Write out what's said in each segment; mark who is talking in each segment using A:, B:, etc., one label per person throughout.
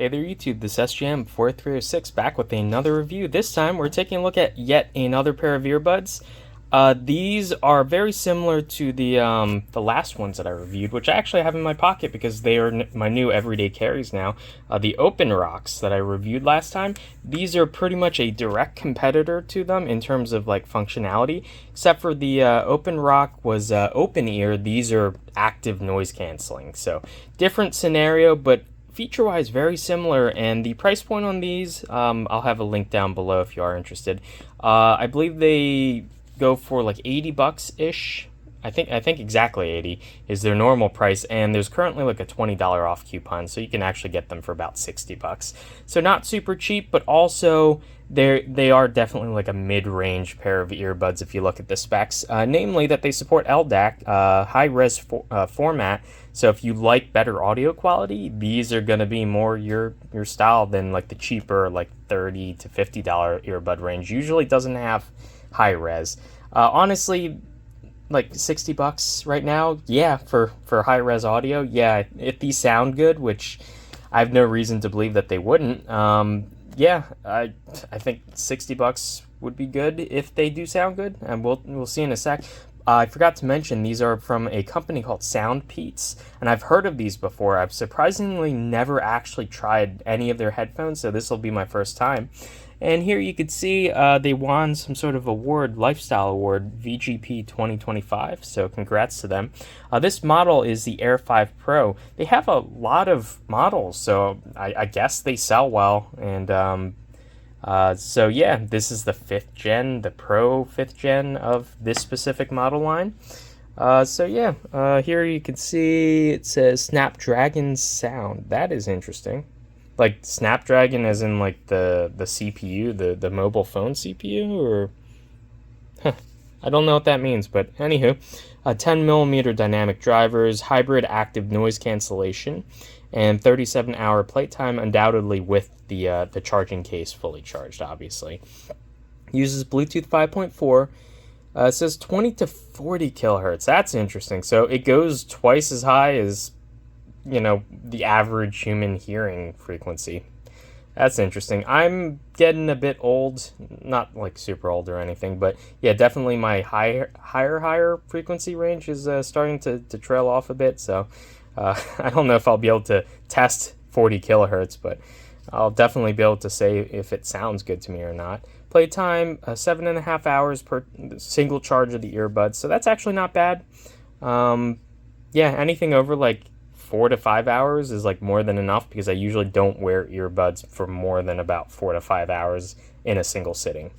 A: Hey there YouTube, this is SGM4306 back with another review. This time we're taking a look at yet another pair of earbuds. These are very similar to the last ones that I reviewed, which I actually have in my pocket because they are my new everyday carries now. The Open Rocks that I reviewed last time, these are pretty much a direct competitor to them in terms of like functionality, except for the Open Rock was open ear. These are active noise canceling, so different scenario, but feature-wise very similar. And the price point on these, I'll have a link down below if you are interested. I believe they go for like 80 bucks ish. I think exactly 80 is their normal price, and there's currently like a $20 off coupon, so you can actually get them for about 60 bucks. So not super cheap, but also they are definitely like a mid-range pair of earbuds if you look at the specs, namely that they support LDAC, high-res format. So if you like better audio quality, these are going to be more your style than like the cheaper like $30 to $50 earbud range. Usually doesn't have high res. Honestly, like 60 bucks right now, yeah, for high res audio, yeah, if these sound good, which I have no reason to believe that they wouldn't. Yeah, I think 60 bucks would be good if they do sound good, and we'll see in a sec. I forgot to mention these are from a company called SoundPEATS, and I've heard of these before. I've surprisingly never actually tried any of their headphones, so this will be my first time. And here you can see they won some sort of award, lifestyle award, VGP 2025, so congrats to them. This model is the Air5Pro. They have a lot of models, so I guess they sell well. And so yeah, this is the 5th gen, the Pro 5th gen of this specific model line. So yeah, here you can see it says Snapdragon Sound. That is interesting. Like Snapdragon as in like the CPU, the mobile phone CPU, or I don't know what that means, but anywho, 10mm dynamic drivers, hybrid active noise cancellation, and 37-hour playtime, undoubtedly with the charging case fully charged, obviously. Uses Bluetooth 5.4. It says 20 to 40 kilohertz. That's interesting. So it goes twice as high as, you know, the average human hearing frequency. That's interesting. I'm getting a bit old, not like super old or anything, but yeah, definitely my higher frequency range is starting to trail off a bit. So I don't know if I'll be able to test 40 kilohertz, but I'll definitely be able to say if it sounds good to me or not. Playtime, 7.5 hours per single charge of the earbuds, so that's actually not bad. Yeah, anything over like 4 to 5 hours is like more than enough, because I usually don't wear earbuds for more than about 4 to 5 hours in a single sitting.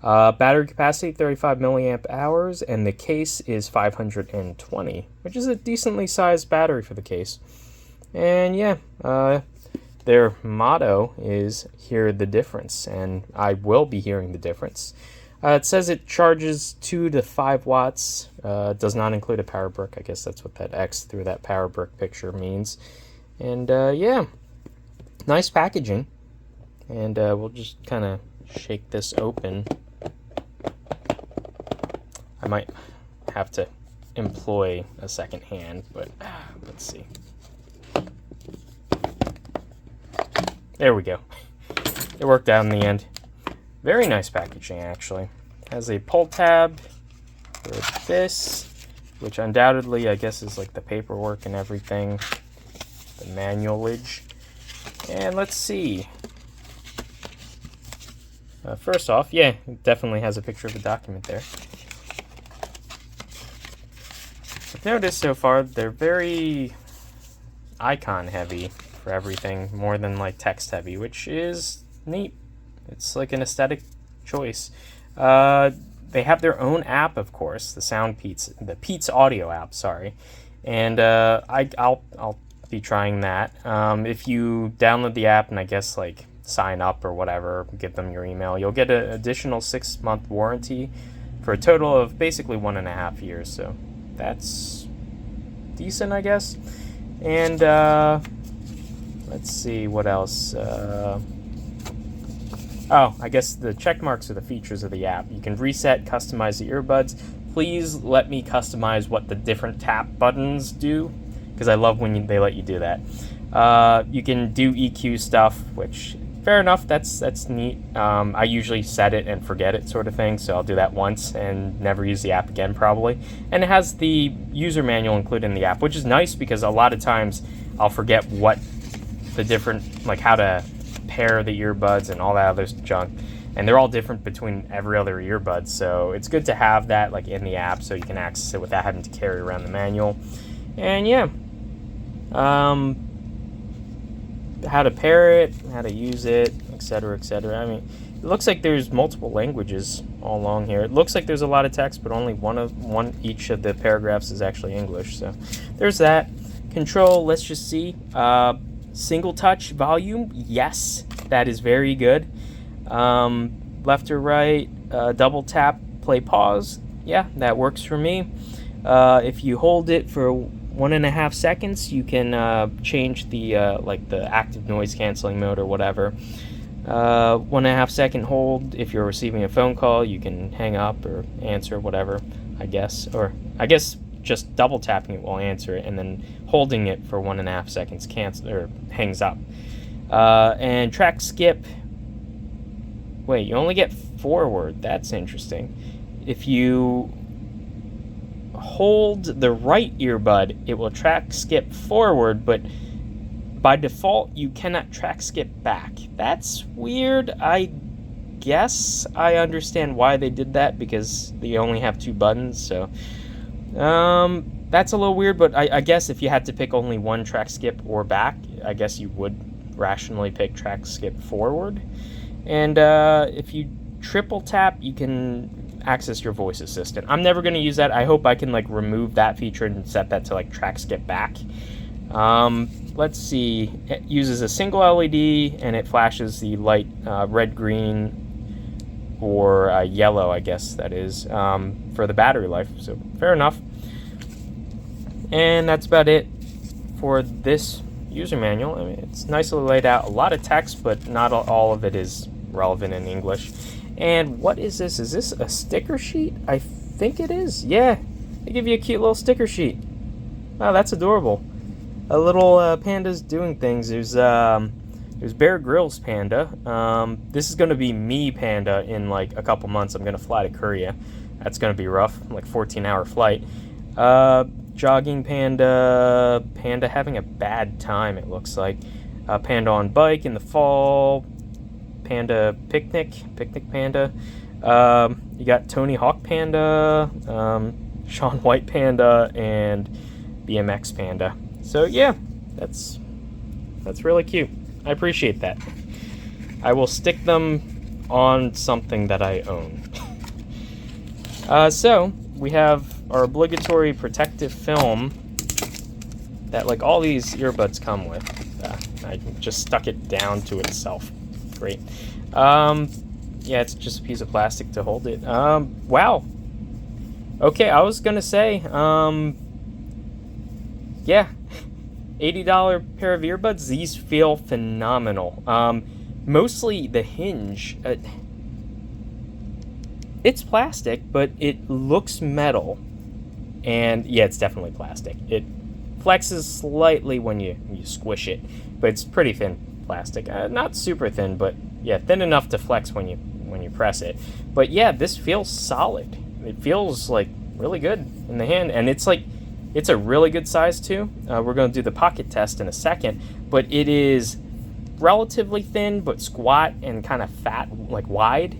A: Battery capacity 35 milliamp hours, and the case is 520, which is a decently sized battery for the case. And yeah, their motto is "Hear the difference," and I will be hearing the difference. It says it charges 2 to 5 watts. Does not include a power brick. I guess that's what that X through that power brick picture means. And yeah, nice packaging. And we'll just kind of shake this open. I might have to employ a second hand, but let's see. There we go. It worked out in the end. Very nice packaging, actually. Has a pull tab for this, which undoubtedly, I guess, is like the paperwork and everything. The manualage. And let's see. First off, yeah, it definitely has a picture of the document there. I've noticed so far they're very icon heavy for everything, more than like text heavy, which is neat. It's like an aesthetic choice. They have their own app, of course, the SoundPEATS, the Peats audio app, sorry. And I'll be trying that. If you download the app and I guess like sign up or whatever, give them your email, you'll get an additional 6-month warranty for a total of basically 1.5 years. So that's decent, I guess. And let's see what else. Oh, I guess the check marks are the features of the app. You can reset, customize the earbuds. Please let me customize what the different tap buttons do, because I love when they let you do that. You can do EQ stuff, which fair enough, that's neat. I usually set it and forget it sort of thing, so I'll do that once and never use the app again probably. And it has the user manual included in the app, which is nice because a lot of times I'll forget what the different, like how to pair the earbuds and all that other junk. And they're all different between every other earbud, so it's good to have that like in the app so you can access it without having to carry around the manual. And yeah, how to pair it, how to use it, etc., etc. I mean, it looks like there's multiple languages all along here. It looks like there's a lot of text, but only each of the paragraphs is actually English. So there's that. Control, let's just see. Single touch volume, yes, that is very good. Left or right, double tap, play pause, yeah, that works for me. If you hold it for 1.5 seconds, you can change the like the active noise canceling mode or whatever. 1.5 second hold. If you're receiving a phone call, you can hang up or answer, whatever, I guess. Or I guess just double tapping it will answer it, and then holding it for 1.5 seconds cancel or hangs up. And track skip. Wait, you only get forward. That's interesting. If you hold the right earbud, it will track skip forward, but by default you cannot track skip back. That's weird. I guess I understand why they did that, because they only have 2 buttons, so that's a little weird. But I guess if you had to pick only one, track skip or back, I guess you would rationally pick track skip forward. And if you triple tap, you can access your voice assistant. I'm never going to use that. I hope I can like remove that feature and set that to like track skip back. Let's see. It uses a single LED and it flashes the light red, green, or yellow, I guess that is, for the battery life. So fair enough. And that's about it for this user manual. I mean, it's nicely laid out. A lot of text, but not all of it is relevant in English. And what is this? Is this a sticker sheet? I think it is. Yeah, they give you a cute little sticker sheet. Oh, that's adorable. A little panda's doing things. There's Bear Grylls Panda. This is going to be me Panda in like a couple months. I'm going to fly to Korea. That's going to be rough, like 14-hour flight. Jogging Panda. Panda having a bad time, it looks like. Panda on bike in the fall. Panda Picnic Panda. You got Tony Hawk Panda, Shaun White Panda, and BMX Panda. So yeah, that's really cute. I appreciate that. I will stick them on something that I own. So we have our obligatory protective film that like all these earbuds come with. I just stuck it down to itself. Great. Yeah, it's just a piece of plastic to hold it. Wow. Okay, I was gonna say, yeah, $80 pair of earbuds. These feel phenomenal. Mostly the hinge. It's plastic, but it looks metal. And yeah, it's definitely plastic. It flexes slightly when you squish it, but it's pretty thin plastic. Not super thin, but yeah, thin enough to flex when you press it. But yeah, this feels solid. It feels like really good in the hand, and it's a really good size too. We're going to do the pocket test in a second, but it is relatively thin but squat and kind of fat, like wide.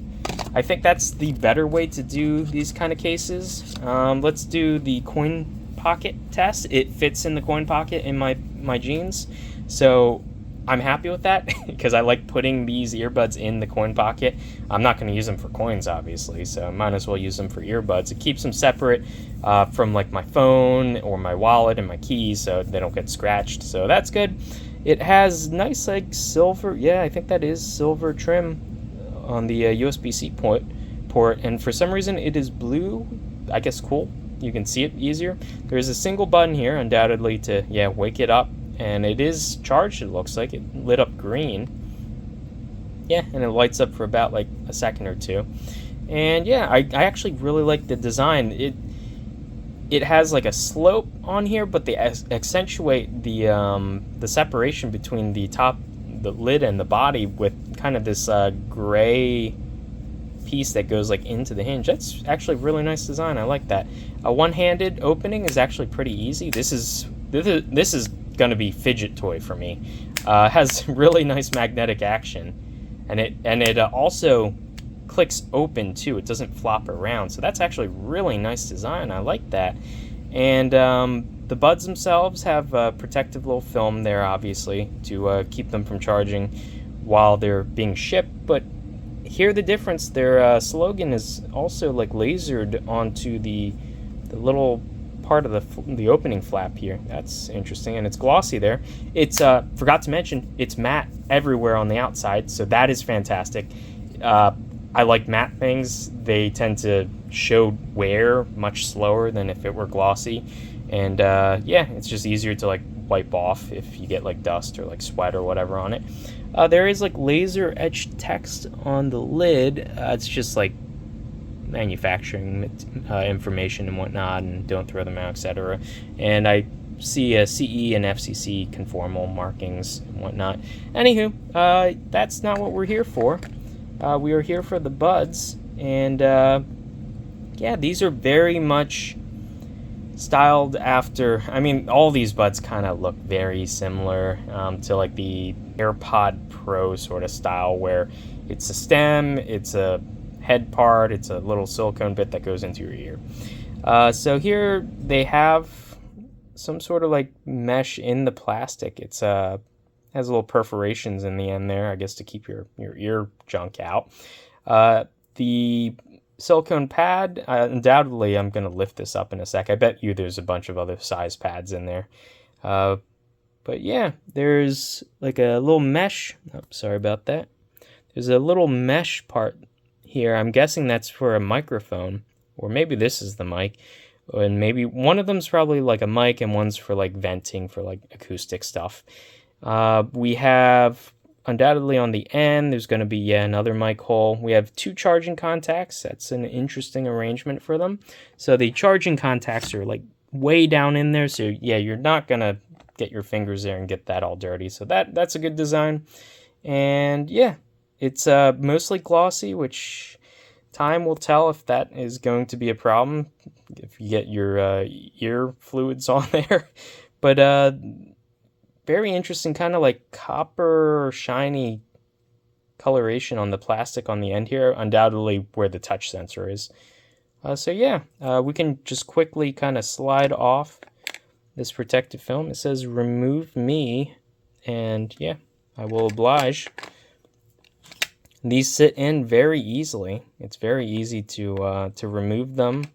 A: I think that's the better way to do these kind of cases. Let's do the coin pocket test. It fits in the coin pocket in my jeans, so I'm happy with that because I like putting these earbuds in the coin pocket. I'm not going to use them for coins, obviously, so I might as well use them for earbuds. It keeps them separate from like my phone or my wallet and my keys, so they don't get scratched. So that's good. It has nice like silver, yeah, I think that is silver trim on the USB-C port, and for some reason it is blue. I guess cool. You can see it easier. There is a single button here, undoubtedly to wake it up. And it is charged, it looks like. It lit up green. Yeah, and it lights up for about like a second or two. And yeah, I actually really like the design. it has like a slope on here, but they accentuate the separation between the top, the lid, and the body with kind of this gray piece that goes like into the hinge. That's actually a really nice design. I like that. A one-handed opening is actually pretty easy. This is gonna be fidget toy for me. Has really nice magnetic action, and it also clicks open too. It doesn't flop around, so that's actually really nice design. I like that. And the buds themselves have protective little film there, obviously, to keep them from charging while they're being shipped. But hear the difference. Their slogan is also like lasered onto the little part of the opening flap here. That's interesting, and it's glossy there. It's forgot to mention, it's matte everywhere on the outside, so that is fantastic. I like matte things. They tend to show wear much slower than if it were glossy, and yeah, it's just easier to like wipe off if you get like dust or like sweat or whatever on it. There is like laser etched text on the lid. It's just like manufacturing information and whatnot, and don't throw them out, etc. And I see CE and FCC conformal markings and whatnot. Anywho, that's not what we're here for. We are here for the buds, and yeah, these are very much styled after, I mean, all these buds kind of look very similar to like the AirPod Pro sort of style, where it's a stem, it's a head part, it's a little silicone bit that goes into your ear. So here they have some sort of like mesh in the plastic. It's has little perforations in the end there, I guess, to keep your ear junk out. The silicone pad, undoubtedly, I'm going to lift this up in a sec. I bet you there's a bunch of other size pads in there. But yeah, there's like a little mesh. Oh, sorry about that. There's a little mesh part here. I'm guessing that's for a microphone, or maybe this is the mic. And maybe one of them's probably like a mic, and one's for like venting for like acoustic stuff. We have undoubtedly on the end, there's going to be another mic hole. We have two charging contacts. That's an interesting arrangement for them. So the charging contacts are like way down in there. So yeah, you're not going to get your fingers there and get that all dirty. So that's a good design. And yeah, it's mostly glossy, which time will tell if that is going to be a problem if you get your ear fluids on there. But very interesting, kind of like copper shiny coloration on the plastic on the end here, undoubtedly where the touch sensor is. So yeah, we can just quickly kind of slide off this protective film. It says remove me, and yeah, I will oblige. These sit in very easily. It's very easy to remove them.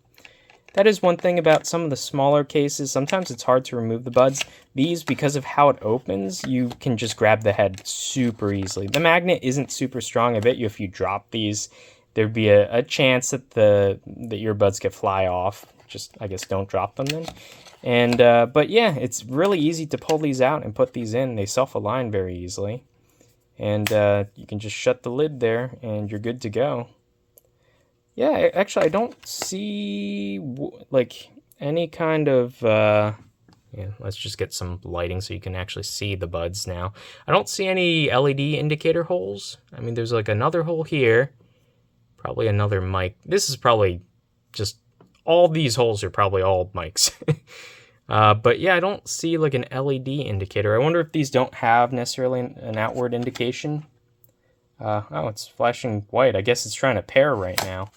A: That is one thing about some of the smaller cases. Sometimes it's hard to remove the buds. These, because of how it opens, you can just grab the head super easily. The magnet isn't super strong. I bet you if you drop these, there'd be a chance that the earbuds could fly off. Just, I guess, don't drop them then. And but yeah, it's really easy to pull these out and put these in. They self-align very easily. And you can just shut the lid there, and you're good to go. Yeah, actually, I don't see like any kind of yeah, let's just get some lighting so you can actually see the buds now. I don't see any LED indicator holes. I mean, there's like another hole here, probably another mic. This is probably just, all these holes are probably all mics. But yeah, I don't see like an LED indicator. I wonder if these don't have necessarily an outward indication. Oh, it's flashing white. I guess it's trying to pair right now.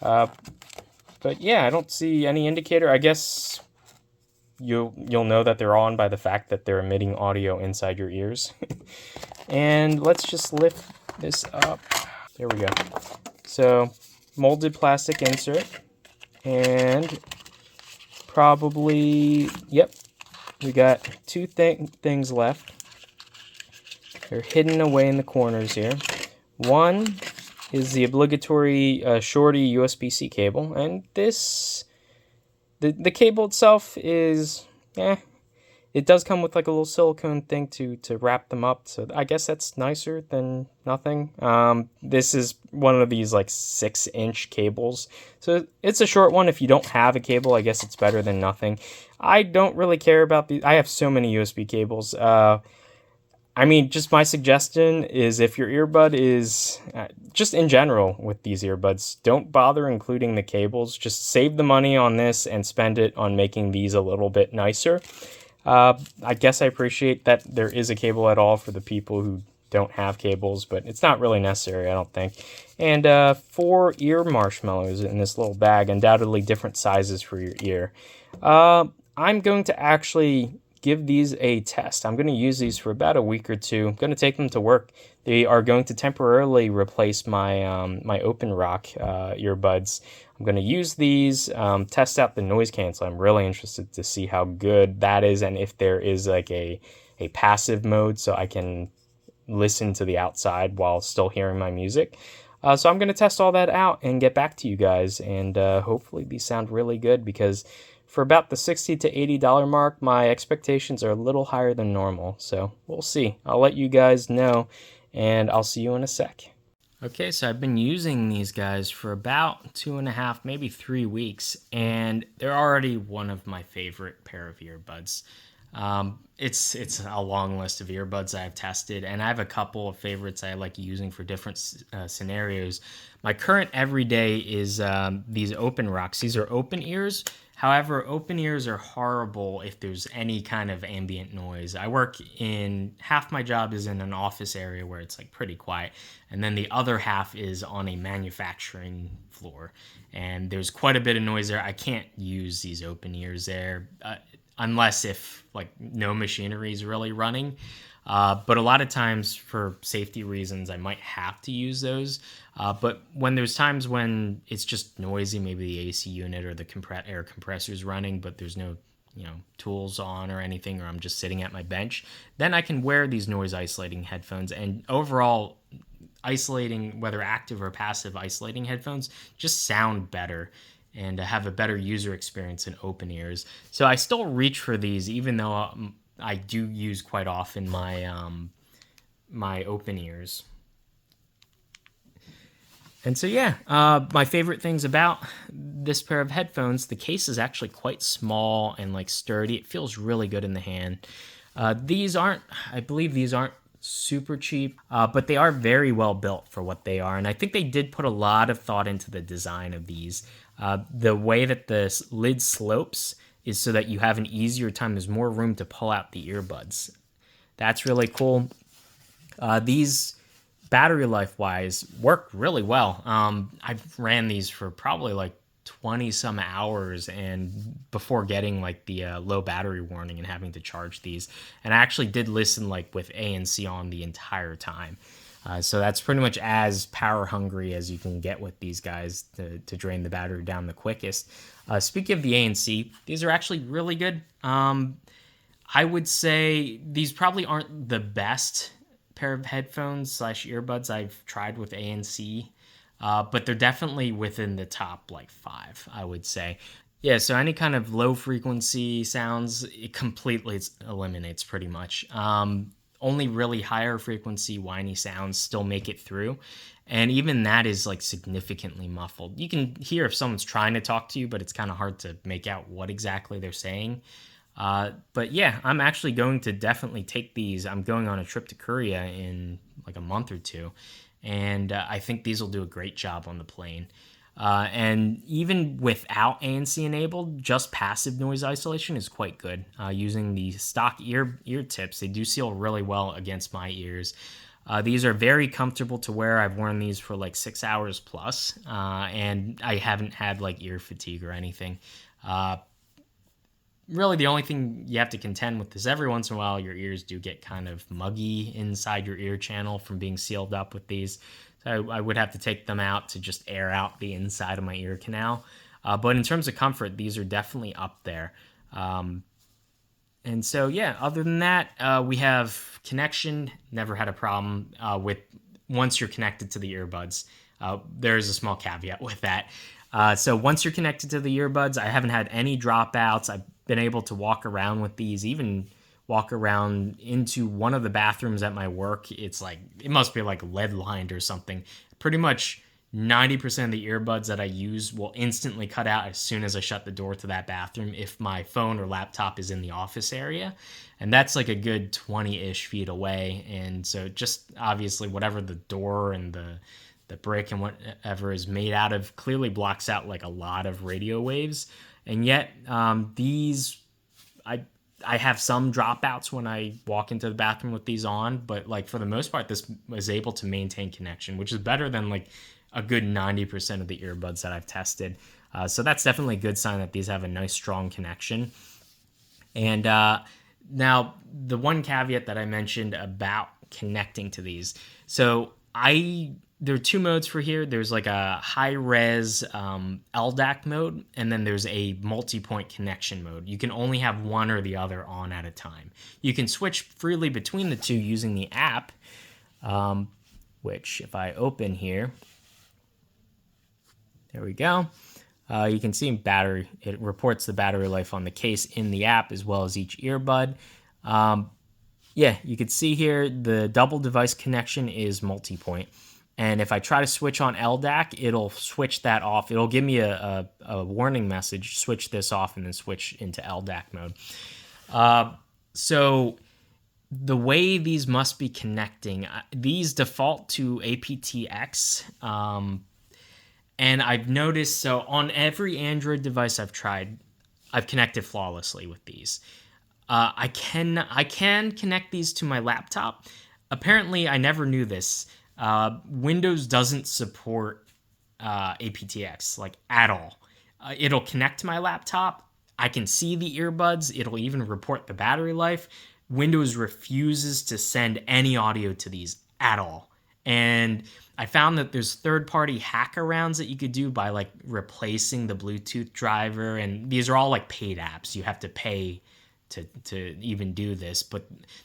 A: But yeah, I don't see any indicator. I guess you'll know that they're on by the fact that they're emitting audio inside your ears. And let's just lift this up. There we go. So, molded plastic insert, and probably, yep, we got two things left. They're hidden away in the corners here. One is the obligatory shorty USB-C cable, and this, the cable itself is, It does come with like a little silicone thing to wrap them up, so I guess that's nicer than nothing. This is one of these like 6-inch cables, so it's a short one. If you don't have a cable, I guess it's better than nothing. I don't really care about these. I have so many USB cables. I mean, just my suggestion is if your earbud is, just in general with these earbuds, don't bother including the cables. Just save the money on this and spend it on making these a little bit nicer. I guess I appreciate that there is a cable at all for the people who don't have cables, but it's not really necessary, I don't think. And 4 ear marshmallows in this little bag, undoubtedly different sizes for your ear. I'm going to actually give these a test. I'm going to use these for about a week or two. I'm going to take them to work. They are going to temporarily replace my my Open Rock earbuds. I'm going to use these, test out the noise cancel. I'm really interested to see how good that is and if there is like a passive mode so I can listen to the outside while still hearing my music. So I'm going to test all that out and get back to you guys, and hopefully these sound really good, because for about the $60 to $80 mark, my expectations are a little higher than normal. So we'll see. I'll let you guys know, and I'll see you in a sec. Okay, so I've been using these guys for about 2.5, maybe 3 weeks, and they're already one of my favorite pair of earbuds. It's a long list of earbuds I've tested, and I have a couple of favorites I like using for different scenarios. My current everyday is these Open Rocks. These are open ears. However, open ears are horrible if there's any kind of ambient noise. I work in, half my job is in an office area where it's like pretty quiet, and then the other half is on a manufacturing floor, and there's quite a bit of noise there. I can't use these open ears there unless if like no machinery is really running. But a lot of times for safety reasons, I might have to use those. But when there's times when it's just noisy, maybe the AC unit or the air compressor is running, but there's no tools on or anything, or I'm just sitting at my bench, then I can wear these noise isolating headphones. And overall, isolating, whether active or passive isolating headphones, just sound better and have a better user experience than open ears. So I still reach for these, even though I do use quite often my my open ears. And so yeah, my favorite things about this pair of headphones, the case is actually quite small and like sturdy. It feels really good in the hand. I believe these aren't super cheap, but they are very well built for what they are. And I think they did put a lot of thought into the design of these. The way that the lid slopes is so that you have an easier time. There's more room to pull out the earbuds. That's really cool. These battery life wise work really well. I've ran these for probably like 20 some hours and before getting like the low battery warning and having to charge these. And I actually did listen like with ANC on the entire time. So that's pretty much as power hungry as you can get with these guys to drain the battery down the quickest. Speaking of the ANC, these are actually really good. I would say these probably aren't the best pair of headphones / earbuds I've tried with ANC, but they're definitely within the top like 5, I would say. Yeah, so any kind of low frequency sounds, it completely eliminates pretty much. Only really higher frequency whiny sounds still make it through, and even that is like significantly muffled. You can hear if someone's trying to talk to you, but it's kind of hard to make out what exactly they're saying. But yeah, I'm actually going to definitely take these. I'm going on a trip to Korea in like a month or two, and I think these will do a great job on the plane. And even without ANC enabled, just passive noise isolation is quite good. Using the stock ear tips, they do seal really well against my ears. These are very comfortable to wear. I've worn these for like 6 hours plus, and I haven't had like ear fatigue or anything. Really, the only thing you have to contend with is every once in a while your ears do get kind of muggy inside your ear channel from being sealed up with these. So I would have to take them out to just air out the inside of my ear canal. But in terms of comfort, these are definitely up there. And so, yeah, other than that, we have connection. Never had a problem with once you're connected to the earbuds. There's a small caveat with that. So once you're connected to the earbuds, I haven't had any dropouts. I've been able to walk around with these even walk around into one of the bathrooms at my work, it's like, it must be like lead lined or something. Pretty much 90% of the earbuds that I use will instantly cut out as soon as I shut the door to that bathroom if my phone or laptop is in the office area. And that's like a good 20-ish feet away. And so just obviously whatever the door and the brick and whatever is made out of clearly blocks out like a lot of radio waves. And yet these, I have some dropouts when I walk into the bathroom with these on, but like for the most part, this was able to maintain connection, which is better than like a good 90% of the earbuds that I've tested. So that's definitely a good sign that these have a nice strong connection. And now the one caveat that I mentioned about connecting to these. So there are two modes for here. There's like a high-res LDAC mode, and then there's a multi-point connection mode. You can only have one or the other on at a time. You can switch freely between the two using the app, which if I open here, there we go. You can see battery. It reports the battery life on the case in the app as well as each earbud. Yeah, you can see here the double device connection is multi-point. And if I try to switch on LDAC, it'll switch that off. It'll give me a warning message, switch this off, and then switch into LDAC mode. So the way these must be connecting, these default to aptX. And I've noticed, so on every Android device I've tried, I've connected flawlessly with these. I can connect these to my laptop. Apparently, I never knew this. Windows doesn't support aptX like at all. It'll connect to my laptop. I can see the earbuds. It'll even report the battery life. Windows refuses to send any audio to these at all. And I found that there's third-party hackarounds that you could do by like replacing the Bluetooth driver, and these are all like paid apps. You have to pay to even do this, but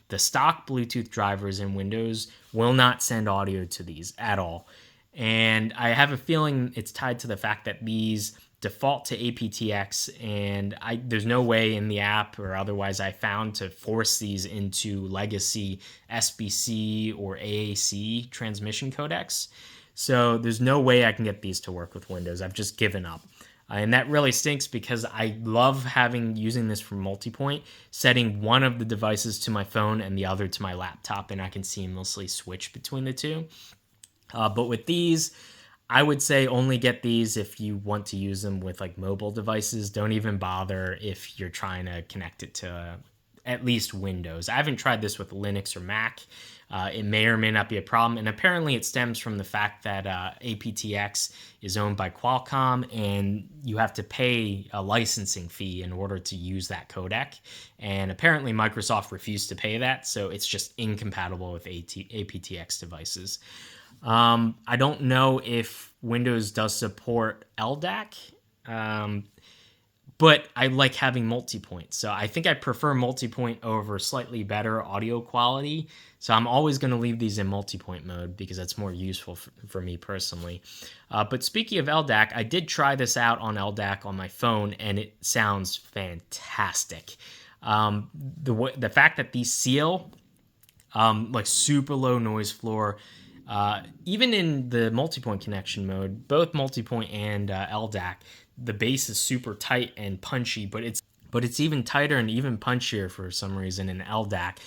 A: the stock Bluetooth drivers in Windows will not send audio to these at all. And I have a feeling it's tied to the fact that these default to aptX, and there's no way in the app or otherwise I found to force these into legacy SBC or AAC transmission codecs. So there's no way I can get these to work with Windows. I've just given up. And that really stinks because I love using this for multipoint, setting one of the devices to my phone and the other to my laptop, and I can seamlessly switch between the two. But with these, I would say only get these if you want to use them with like mobile devices. Don't even bother if you're trying to connect it to at least Windows. I haven't tried this with Linux or Mac. It may or may not be a problem, and apparently it stems from the fact that aptX is owned by Qualcomm, and you have to pay a licensing fee in order to use that codec, and apparently Microsoft refused to pay that, so it's just incompatible with aptX devices. I don't know if Windows does support LDAC, but I like having multipoint. So I think I prefer multipoint over slightly better audio quality. So I'm always going to leave these in multipoint mode because that's more useful for me personally. But speaking of LDAC, I did try this out on LDAC on my phone, and it sounds fantastic. The fact that these seal like super low noise floor, even in the multipoint connection mode, both multipoint and LDAC, the bass is super tight and punchy, but it's even tighter and even punchier for some reason in LDAC,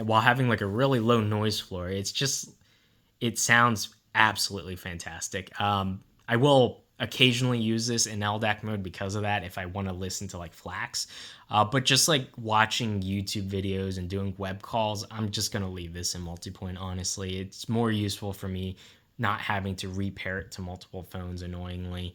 A: while having like a really low noise floor. It sounds absolutely fantastic. I will occasionally use this in LDAC mode because of that if I want to listen to like FLACs, but just like watching YouTube videos and doing web calls, I'm just going to leave this in multipoint. Honestly, it's more useful for me not having to repair it to multiple phones annoyingly.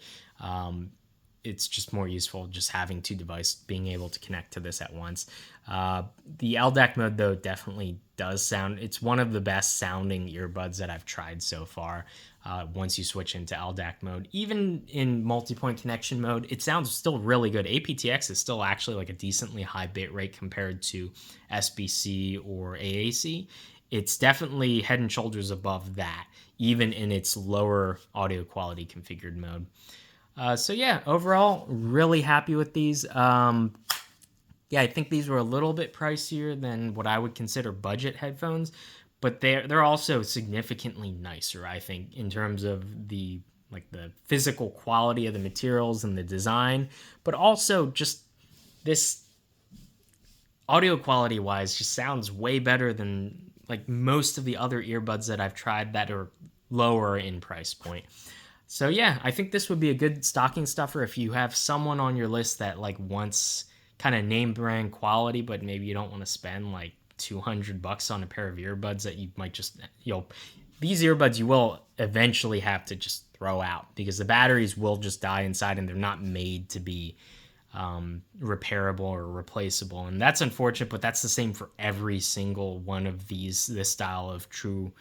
A: It's just more useful just having two devices being able to connect to this at once. The LDAC mode, though, definitely does sound, it's one of the best sounding earbuds that I've tried so far. Once you switch into LDAC mode, even in multi-point connection mode, it sounds still really good. aptX is still actually like a decently high bit rate compared to SBC or AAC. It's definitely head and shoulders above that, even in its lower audio quality configured mode. So yeah, overall, really happy with these. Yeah, I think these were a little bit pricier than what I would consider budget headphones, but they're also significantly nicer, I think, in terms of the physical quality of the materials and the design, but also just this audio quality wise just sounds way better than like most of the other earbuds that I've tried that are lower in price point. So yeah, I think this would be a good stocking stuffer if you have someone on your list that like wants kind of name brand quality, but maybe you don't want to spend like $200 on a pair of earbuds that you might just, these earbuds you will eventually have to just throw out because the batteries will just die inside and they're not made to be repairable or replaceable. And that's unfortunate, but that's the same for every single one of this style of true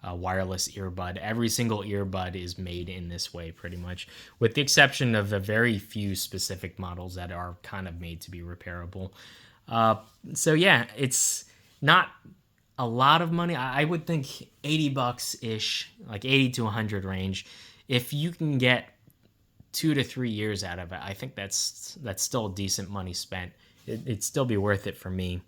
A: wireless earbud. Every single earbud is made in this way pretty much, with the exception of a very few specific models that are kind of made to be repairable. So yeah, it's not a lot of money. I would think $80 ish, like 80 to 100 range. If you can get 2 to 3 years out of it, I think that's still decent money spent. It'd still be worth it for me.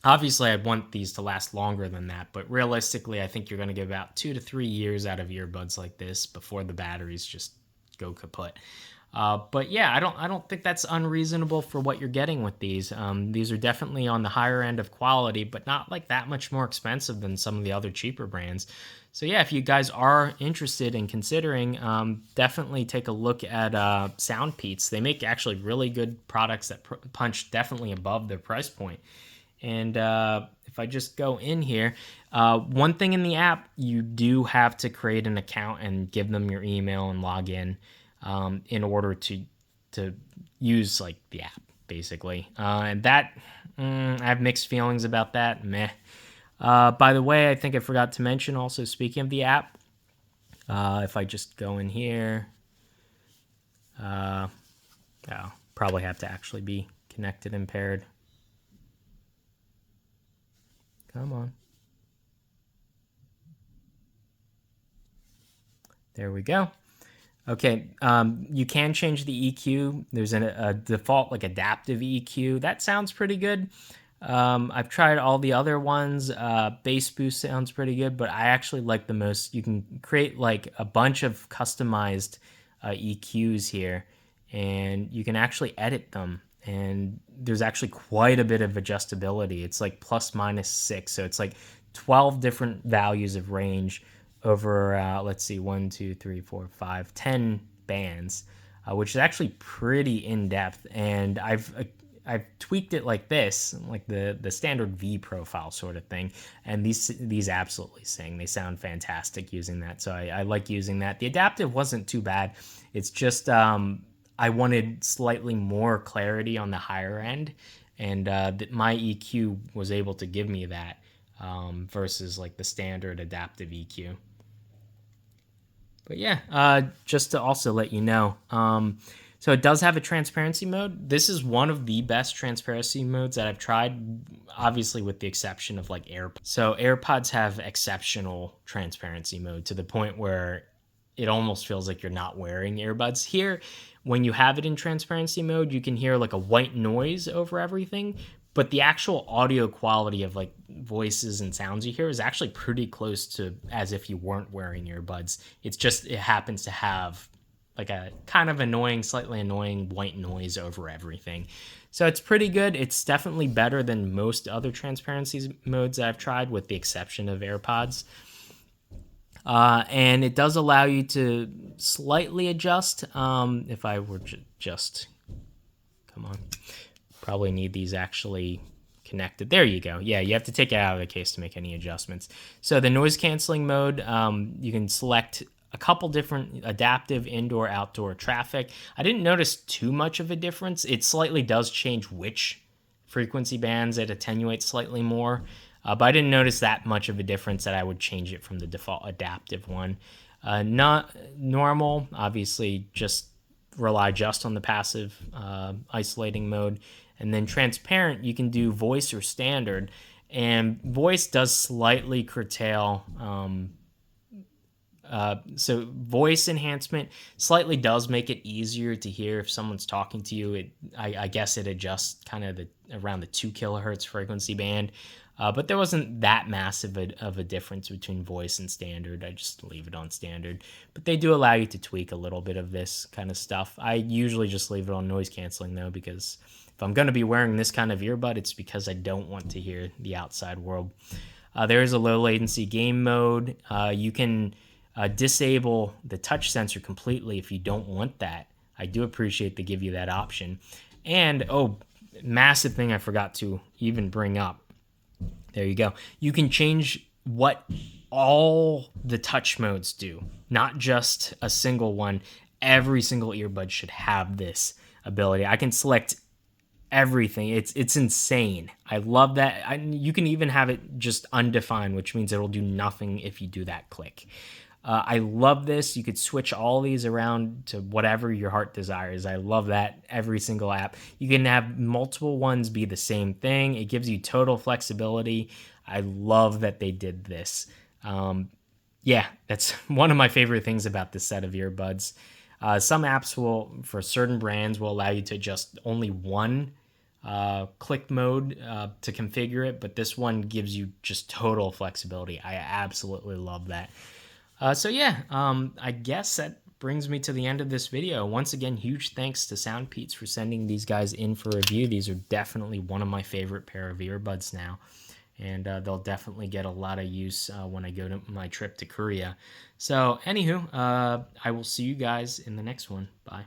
A: Obviously, I'd want these to last longer than that, but realistically, I think you're going to get about 2 to 3 years out of earbuds like this before the batteries just go kaput. But yeah, I don't think that's unreasonable for what you're getting with these. These are definitely on the higher end of quality, but not like that much more expensive than some of the other cheaper brands. So yeah, if you guys are interested in considering, definitely take a look at SoundPEATS. They make actually really good products that punch definitely above their price point. And if I just go in here, one thing in the app, you do have to create an account and give them your email and log in order to use like the app, basically. And that, I have mixed feelings about that. Meh. By the way, I think I forgot to mention also, speaking of the app, if I just go in here, I'll probably have to actually be connected and paired. Come on. There we go. Okay, you can change the EQ. There's a default like adaptive EQ. That sounds pretty good. I've tried all the other ones. Bass boost sounds pretty good, but I actually like the most. You can create like a bunch of customized EQs here, and you can actually edit them. And there's actually quite a bit of adjustability. It's like ±6, so it's like 12 different values of range over, let's see, 1, 2, 3, 4, 5, 10 bands, which is actually pretty in-depth. And I've tweaked it like this, like the standard V profile sort of thing, and these absolutely sing. They sound fantastic using that, so I like using that. The adaptive wasn't too bad. It's just I wanted slightly more clarity on the higher end, and my EQ was able to give me that versus like the standard adaptive EQ. But yeah, just to also let you know, so it does have a transparency mode. This is one of the best transparency modes that I've tried, obviously with the exception of like AirPods. So AirPods have exceptional transparency mode to the point where it almost feels like you're not wearing earbuds. Here, when you have it in transparency mode, you can hear like a white noise over everything, but the actual audio quality of like voices and sounds you hear is actually pretty close to as if you weren't wearing earbuds. It's just, it happens to have like a kind of annoying, slightly annoying white noise over everything. So it's pretty good. It's definitely better than most other transparency modes that I've tried, with the exception of AirPods. And it does allow you to slightly adjust. If I were just, come on, probably need these actually connected. There you go. Yeah, you have to take it out of the case to make any adjustments. So the noise canceling mode, you can select a couple different adaptive indoor outdoor traffic. I didn't notice too much of a difference. It slightly does change which frequency bands it attenuates slightly more, but I didn't notice that much of a difference that I would change it from the default adaptive one. Not normal, obviously just rely just on the passive isolating mode. And then transparent, you can do voice or standard, and voice does slightly curtail So voice enhancement slightly does make it easier to hear if someone's talking to you. I guess it adjusts kind of around the 2 kilohertz frequency band. But there wasn't that massive of a difference between voice and standard. I just leave it on standard. But they do allow you to tweak a little bit of this kind of stuff. I usually just leave it on noise canceling though, because if I'm going to be wearing this kind of earbud, it's because I don't want to hear the outside world. There is a low latency game mode. You can disable the touch sensor completely if you don't want that. I do appreciate they give you that option. And, oh, massive thing I forgot to even bring up. There you go. You can change what all the touch modes do, not just a single one. Every single earbud should have this ability. I can select everything. It's insane. I love that. You can even have it just undefined, which means it'll do nothing if you do that click. I love this. You could switch all these around to whatever your heart desires. I love that. Every single app. You can have multiple ones be the same thing. It gives you total flexibility. I love that they did this. Yeah, that's one of my favorite things about this set of earbuds. Some apps will, for certain brands, will allow you to adjust only one click mode to configure it, but this one gives you just total flexibility. I absolutely love that. So yeah, I guess that brings me to the end of this video. Once again, huge thanks to SoundPEATS for sending these guys in for review. These are definitely one of my favorite pair of earbuds now, and they'll definitely get a lot of use when I go to my trip to Korea. So anywho, I will see you guys in the next one. Bye.